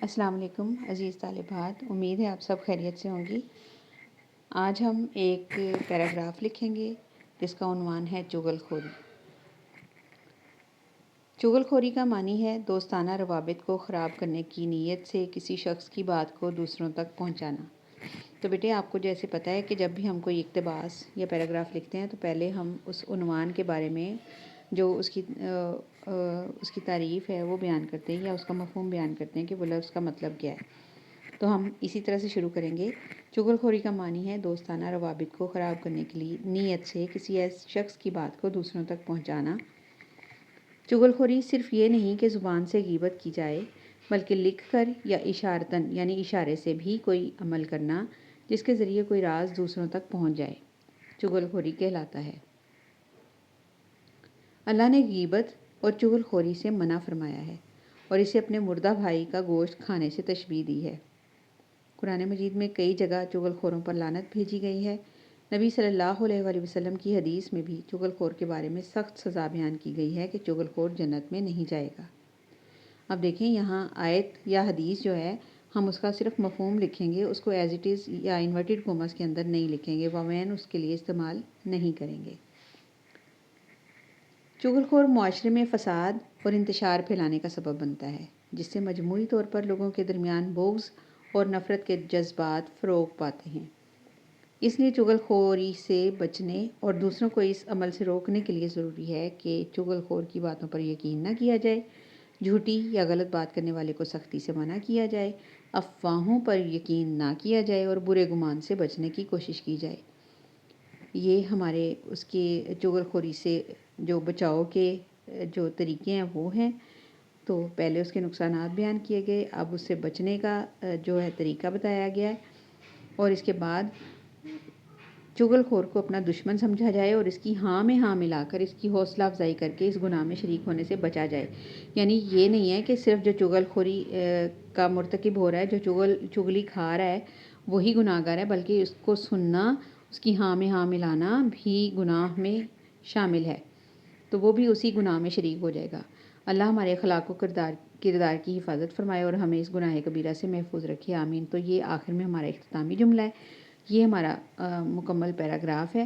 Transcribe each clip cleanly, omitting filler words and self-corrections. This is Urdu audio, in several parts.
السلام علیکم عزیز طالبات، امید ہے آپ سب خیریت سے ہوں گی۔ آج ہم ایک پیراگراف لکھیں گے جس کا عنوان ہے چغل خوری۔ چغل خوری کا معنی ہے دوستانہ روابط کو خراب کرنے کی نیت سے کسی شخص کی بات کو دوسروں تک پہنچانا۔ تو بیٹے، آپ کو جیسے پتہ ہے کہ جب بھی ہم کوئی اقتباس یا پیراگراف لکھتے ہیں تو پہلے ہم اس عنوان کے بارے میں جو اس کی تعریف ہے وہ بیان کرتے ہیں یا اس کا مفہوم بیان کرتے ہیں کہ وہ لفظ کا مطلب کیا ہے۔ تو ہم اسی طرح سے شروع کریں گے۔ چغل خوری کا معنی ہے دوستانہ روابط کو خراب کرنے کے لیے نیت سے کسی ایسے شخص کی بات کو دوسروں تک پہنچانا۔ چغل خوری صرف یہ نہیں کہ زبان سے غیبت کی جائے، بلکہ لکھ کر یا اشارتاً یعنی اشارے سے بھی کوئی عمل کرنا جس کے ذریعے کوئی راز دوسروں تک پہنچ جائے، چغل خوری کہلاتا ہے۔ اللہ نے غیبت اور چغل خوری سے منع فرمایا ہے اور اسے اپنے مردہ بھائی کا گوشت کھانے سے تشبیہ دی ہے۔ قرآن مجید میں کئی جگہ چغل خوروں پر لعنت بھیجی گئی ہے۔ نبی صلی اللہ علیہ وآلہ وسلم کی حدیث میں بھی چغل خور کے بارے میں سخت سزا بیان کی گئی ہے کہ چغل خور جنت میں نہیں جائے گا۔ اب دیکھیں، یہاں آیت یا حدیث جو ہے ہم اس کا صرف مفہوم لکھیں گے، اس کو ایز اٹ از یا انورٹڈ کوماس کے اندر نہیں لکھیں گے، ووین اس کے لیے استعمال نہیں کریں گے۔ چغل خور معاشرے میں فساد اور انتشار پھیلانے کا سبب بنتا ہے، جس سے مجموعی طور پر لوگوں کے درمیان بغض اور نفرت کے جذبات فروغ پاتے ہیں۔ اس لیے چغل خوری سے بچنے اور دوسروں کو اس عمل سے روکنے کے لیے ضروری ہے کہ چغل خور کی باتوں پر یقین نہ کیا جائے، جھوٹی یا غلط بات کرنے والے کو سختی سے منع کیا جائے، افواہوں پر یقین نہ کیا جائے اور برے گمان سے بچنے کی کوشش کی جائے۔ یہ ہمارے اس کے چغل خوری سے جو بچاؤ کے جو طریقے ہیں وہ ہیں۔ تو پہلے اس کے نقصانات بیان کیے گئے، اب اس سے بچنے کا جو ہے طریقہ بتایا گیا ہے، اور اس کے بعد چغل خور کو اپنا دشمن سمجھا جائے اور اس کی ہاں میں ہاں ملا کر اس کی حوصلہ افزائی کر کے اس گناہ میں شریک ہونے سے بچا جائے۔ یعنی یہ نہیں ہے کہ صرف جو چغل خوری کا مرتکب ہو رہا ہے، جو چغلی کھا رہا ہے وہی گناہ گار ہے، بلکہ اس کو سننا، اس کی ہاں میں ہاں ملانا بھی گناہ میں شامل ہے، تو وہ بھی اسی گناہ میں شریک ہو جائے گا۔ اللہ ہمارے اخلاق و کردار کی حفاظت فرمائے اور ہمیں اس گناہ کبیرہ سے محفوظ رکھے، آمین۔ تو یہ آخر میں ہمارا اختتامی جملہ ہے، یہ ہمارا مکمل پیراگراف ہے۔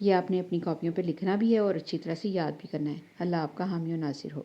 یہ آپ نے اپنی کاپیوں پہ لکھنا بھی ہے اور اچھی طرح سے یاد بھی کرنا ہے۔ اللہ آپ کا حامی و ناصر ہو۔